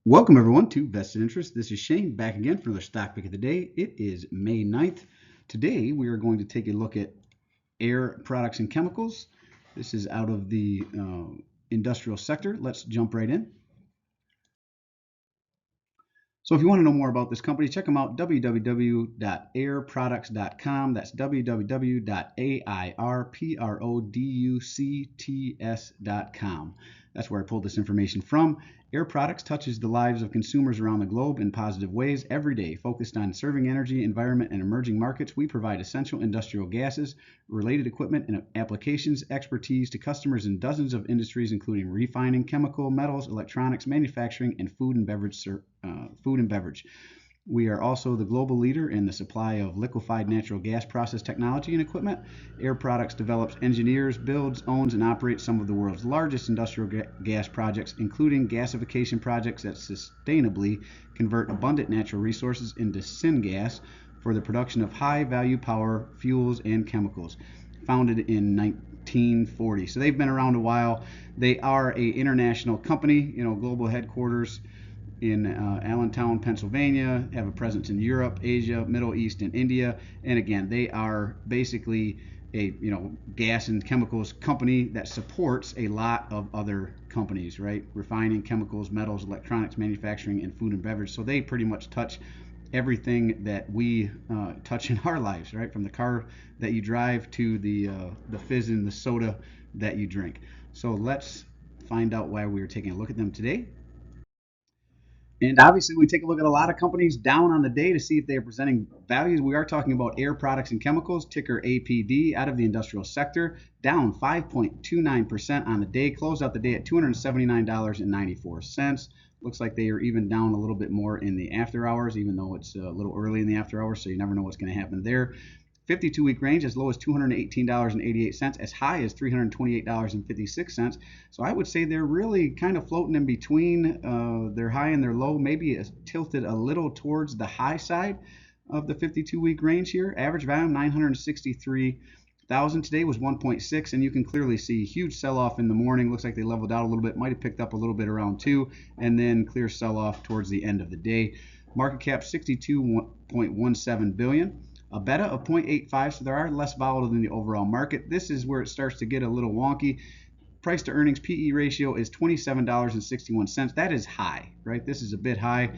Welcome everyone to Vested Interest. This is Shane back again for another stock pick of the day. It is May 9th. Today we are going to take a look at Air Products and Chemicals. This is out of the industrial sector. Let's jump right in. So if you want to know more about this company, check them out, www.airproducts.com. That's www.airproducts.com. That's where I pulled this information from. Air Products touches the lives of consumers around the globe in positive ways every day. Focused on serving energy, environment, and emerging markets, we provide essential industrial gases, related equipment, and applications expertise to customers in dozens of industries, including refining, chemical, metals, electronics, manufacturing, and food and beverage. We are also the global leader in the supply of liquefied natural gas process technology and equipment. Air Products develops, engineers, builds, owns, and operates some of the world's largest industrial gas projects, including gasification projects that sustainably convert abundant natural resources into syngas for the production of high-value power, fuels, and chemicals. Founded in 1940. So they've been around a while. They are an international company, global headquarters in Allentown, Pennsylvania, have a presence in Europe, Asia, Middle East, and India. And again, they are basically a gas and chemicals company that supports a lot of other companies, right? Refining, chemicals, metals, electronics, manufacturing, and food and beverage. So they pretty much touch everything that we touch in our lives, right? From the car that you drive to the fizz in the soda that you drink. So let's find out why we are taking a look at them today. And obviously, we take a look at a lot of companies down on the day to see if they are presenting values. We are talking about Air Products and Chemicals, ticker APD, out of the industrial sector, down 5.29% on the day, closed out the day at $279.94. Looks like they are even down a little bit more in the after hours, even though it's a little early in the after hours, so you never know what's going to happen there. 52-week range as low as $218.88, as high as $328.56. So I would say they're really kind of floating in between their high and their low, maybe tilted a little towards the high side of the 52-week range here. Average volume 963,000 today was 1.6, and you can clearly see huge sell-off in the morning. Looks like they leveled out a little bit, might have picked up a little bit around 2, and then clear sell-off towards the end of the day. Market cap 62.17 billion. A beta of 0.85, so they are less volatile than the overall market. This is where it starts to get a little wonky. Price to earnings PE ratio is $27.61. That is high, right? This is a bit high.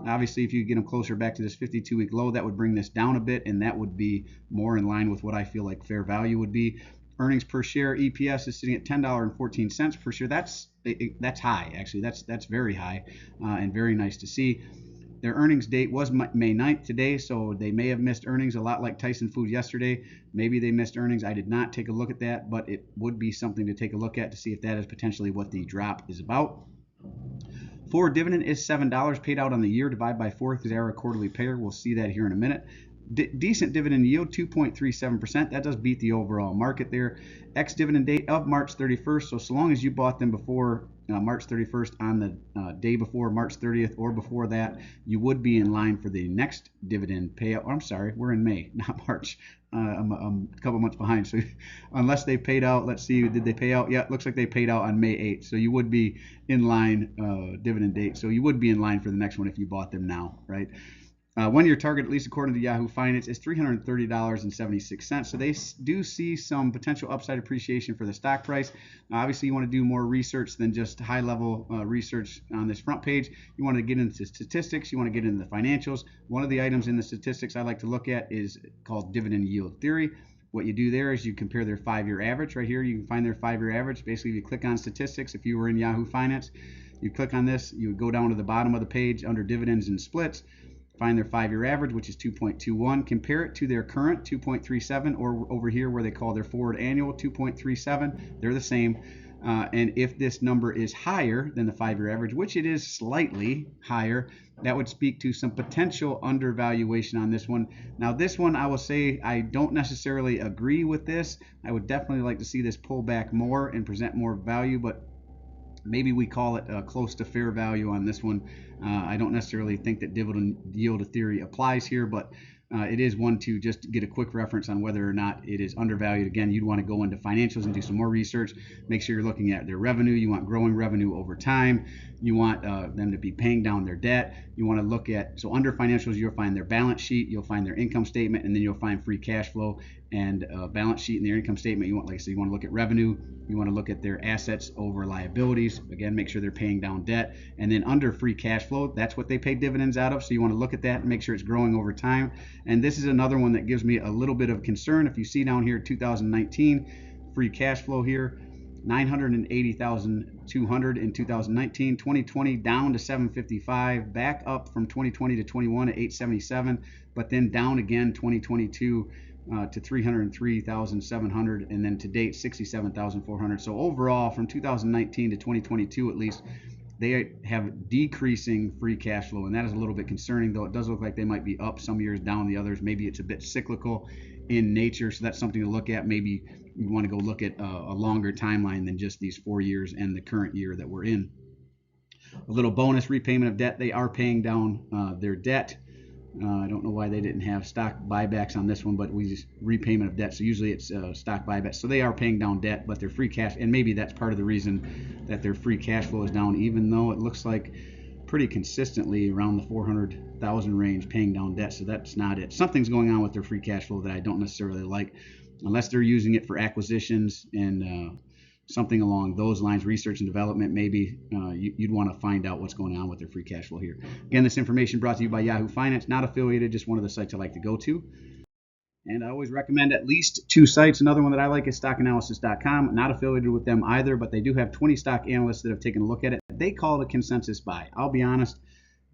Obviously, if you get them closer back to this 52-week low, that would bring this down a bit, and that would be more in line with what I feel like fair value would be. Earnings per share, EPS, is sitting at $10.14 per share. That's high, actually. That's very high and very nice to see. Their earnings date was May 9th today, so they may have missed earnings, a lot like Tyson Foods yesterday. Maybe they missed earnings. I did not take a look at that, but it would be something to take a look at to see if that is potentially what the drop is about. Forward dividend is $7 paid out on the year. Divide by 4 because they are a quarterly payer. We'll see that here in a minute. Decent dividend yield, 2.37%. That does beat the overall market there. Ex-dividend date of March 31st. So long as you bought them before March 31st on the day before March 30th or before that, you would be in line for the next dividend payout. Oh, I'm sorry, we're in May, not March. I'm a couple months behind. So unless they paid out, let's see, did they pay out? Yeah, it looks like they paid out on May 8th. So you would be in line, dividend date. So you would be in line for the next one if you bought them now, right? 1-year target, at least according to Yahoo Finance, is $330.76. So they do see some potential upside appreciation for the stock price. Obviously, you want to do more research than just high-level research on this front page. You want to get into statistics. You want to get into the financials. One of the items in the statistics I like to look at is called dividend yield theory. What you do there is you compare their 5-year average. Right here, you can find their 5-year average. Basically, you click on statistics. If you were in Yahoo Finance, you click on this. You would go down to the bottom of the page under dividends and splits. Find their 5-year average, which is 2.21. Compare it to their current 2.37, or over here where they call their forward annual 2.37. They're the same. And if this number is higher than the 5-year average, which it is slightly higher, that would speak to some potential undervaluation on this one. Now, this one, I will say I don't necessarily agree with this. I would definitely like to see this pull back more and present more value, but maybe we call it close to fair value on this one. I don't necessarily think that dividend yield theory applies here, but it is one to just get a quick reference on whether or not it is undervalued. Again, you'd want to go into financials and do some more research. Make sure you're looking at their revenue. You want growing revenue over time. You want them to be paying down their debt. You want to look at, so under financials, you'll find their balance sheet, you'll find their income statement, and then you'll find free cash flow. And balance sheet and their income statement, you want, like I said, you want to look at revenue. You want to look at their assets over liabilities. Again, make sure they're paying down debt. And then under free cash flow, that's what they pay dividends out of. So you want to look at that and make sure it's growing over time. And this is another one that gives me a little bit of concern. If you see down here 2019 free cash flow here, 980,200 in 2019, 2020 down to 755, back up from 2020 to 21 at 877, but then down again 2022 to 303,700, and then to date 67,400. So overall, from 2019 to 2022 at least, they have decreasing free cash flow, and that is a little bit concerning, though it does look like they might be up some years, down the others. Maybe it's a bit cyclical in nature, so that's something to look at. Maybe you want to go look at a longer timeline than just these 4 years and the current year that we're in. A little bonus repayment of debt. They are paying down their debt. I don't know why they didn't have stock buybacks on this one, but we just repayment of debt. So usually it's stock buybacks. So they are paying down debt, but their free cash, and maybe that's part of the reason that their free cash flow is down, even though it looks like pretty consistently around the 400,000 range paying down debt. So that's not it. Something's going on with their free cash flow that I don't necessarily like, unless they're using it for acquisitions and something along those lines, research and development. Maybe you'd want to find out what's going on with their free cash flow here. Again, this information brought to you by Yahoo Finance, not affiliated, just one of the sites I like to go to. And I always recommend at least 2 sites. Another one that I like is stockanalysis.com. Not affiliated with them either, but they do have 20 stock analysts that have taken a look at it. They call it a consensus buy. I'll be honest,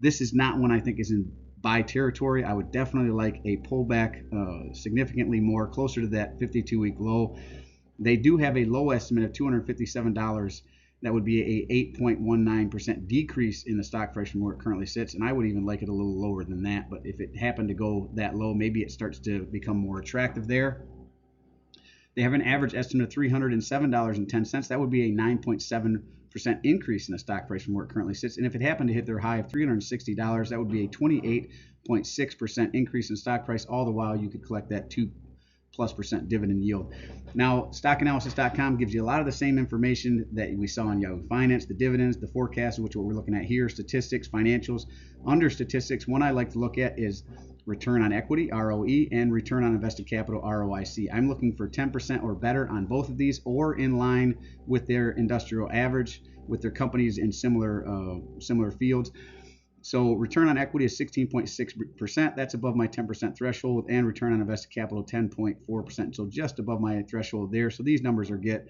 this is not one I think is in buy territory. I would definitely like a pullback significantly more, closer to that 52-week low. They do have a low estimate of $257. That would be a 8.19% decrease in the stock price from where it currently sits, and I would even like it a little lower than that. But if it happened to go that low, maybe it starts to become more attractive there. They have an average estimate of $307.10. That would be a 9.7% increase in the stock price from where it currently sits. And if it happened to hit their high of $360, that would be a 28.6% increase in stock price. All the while, you could collect that 2+% dividend yield. Now, stockanalysis.com gives you a lot of the same information that we saw on Yahoo Finance, the dividends, the forecast, which is what we're looking at here, statistics, financials. Under statistics, one I like to look at is return on equity, ROE, and return on invested capital, ROIC. I'm looking for 10% or better on both of these, or in line with their industrial average, with their companies in similar fields. So return on equity is 16.6%. That's above my 10% threshold, and return on invested capital 10.4%. So just above my threshold there. So these numbers are good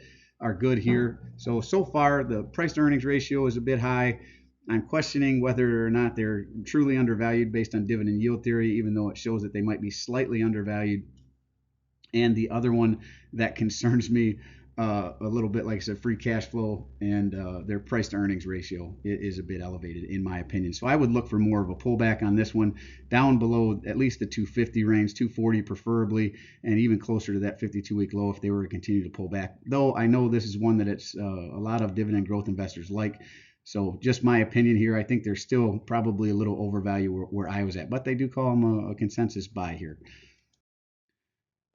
here. So far the price to earnings ratio is a bit high. I'm questioning whether or not they're truly undervalued based on dividend yield theory, even though it shows that they might be slightly undervalued. And the other one that concerns me a little bit, like I said, free cash flow and their price to earnings ratio is a bit elevated in my opinion. So I would look for more of a pullback on this one, down below at least the 250 range, 240 preferably, and even closer to that 52-week low if they were to continue to pull back. Though I know this is one that it's a lot of dividend growth investors like. So just my opinion here, I think they're still probably a little overvalued where I was at, but they do call them a consensus buy here.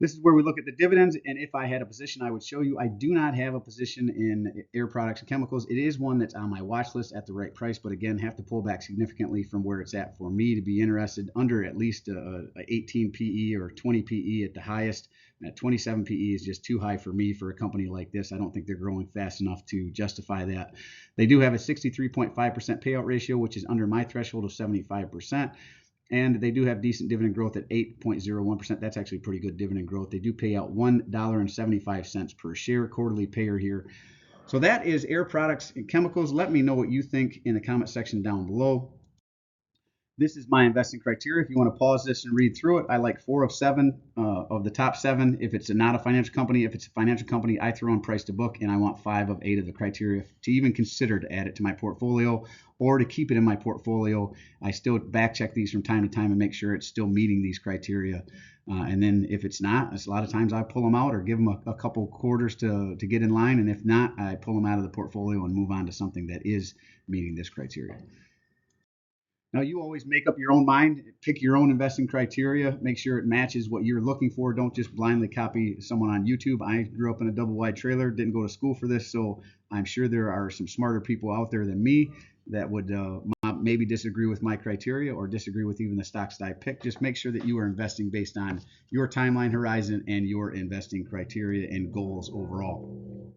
This is where we look at the dividends, and if I had a position, I would show you. I do not have a position in Air Products and Chemicals. It is one that's on my watch list at the right price, but again, have to pull back significantly from where it's at for me to be interested. Under at least a 18 PE or 20 PE at the highest. At 27 PE is just too high for me for a company like this. I don't think they're growing fast enough to justify that. They do have a 63.5% payout ratio, which is under my threshold of 75%. And they do have decent dividend growth at 8.01%. That's actually pretty good dividend growth. They do pay out $1.75 per share, quarterly payer here. So that is Air Products and Chemicals. Let me know what you think in the comment section down below. This is my investing criteria. If you want to pause this and read through it, I like 4 of 7 of the top 7. If it's not a financial company, if it's a financial company, I throw in price to book, and I want 5 of 8 of the criteria to even consider to add it to my portfolio or to keep it in my portfolio. I still back check these from time to time and make sure it's still meeting these criteria. And then if it's not, a lot of times I pull them out or give them a couple quarters to get in line. And if not, I pull them out of the portfolio and move on to something that is meeting this criteria. Now, you always make up your own mind, pick your own investing criteria, make sure it matches what you're looking for. Don't just blindly copy someone on YouTube. I grew up in a double wide trailer, didn't go to school for this, so I'm sure there are some smarter people out there than me that would maybe disagree with my criteria or disagree with even the stocks that I pick. Just make sure that you are investing based on your timeline horizon and your investing criteria and goals overall.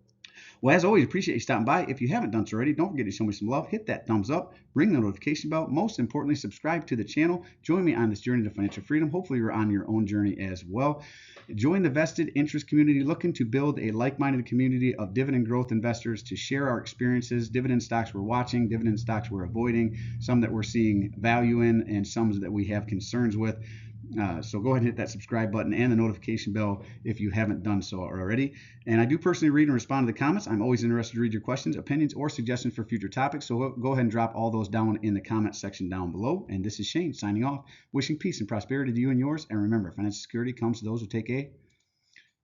Well, as always, appreciate you stopping by. If you haven't done so already, don't forget to show me some love. Hit that thumbs up, ring the notification bell. Most importantly, subscribe to the channel. Join me on this journey to financial freedom. Hopefully, you're on your own journey as well. Join the vested interest community, looking to build a like-minded community of dividend growth investors to share our experiences, dividend stocks we're watching, dividend stocks we're avoiding, some that we're seeing value in, and some that we have concerns with. So go ahead and hit that subscribe button and the notification bell if you haven't done so already. And I do personally read and respond to the comments. I'm always interested to read your questions, opinions, or suggestions for future topics. So go ahead and drop all those down in the comment section down below. And this is Shane signing off, wishing peace and prosperity to you and yours. And remember, financial security comes to those who take a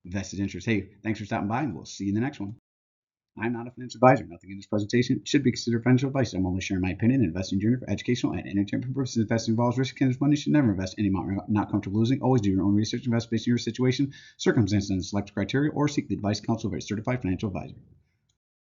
vested interest. Hey, thanks for stopping by, and we'll see you in the next one. I'm not a financial advisor. Nothing in this presentation should be considered financial advice. I'm only sharing my opinion and investing journey for educational and entertainment purposes. Investing involves risk, and money should never invest any amount you're not comfortable losing. Always do your own research, invest based on your situation, circumstances, and select criteria, or seek the advice and counsel of a certified financial advisor.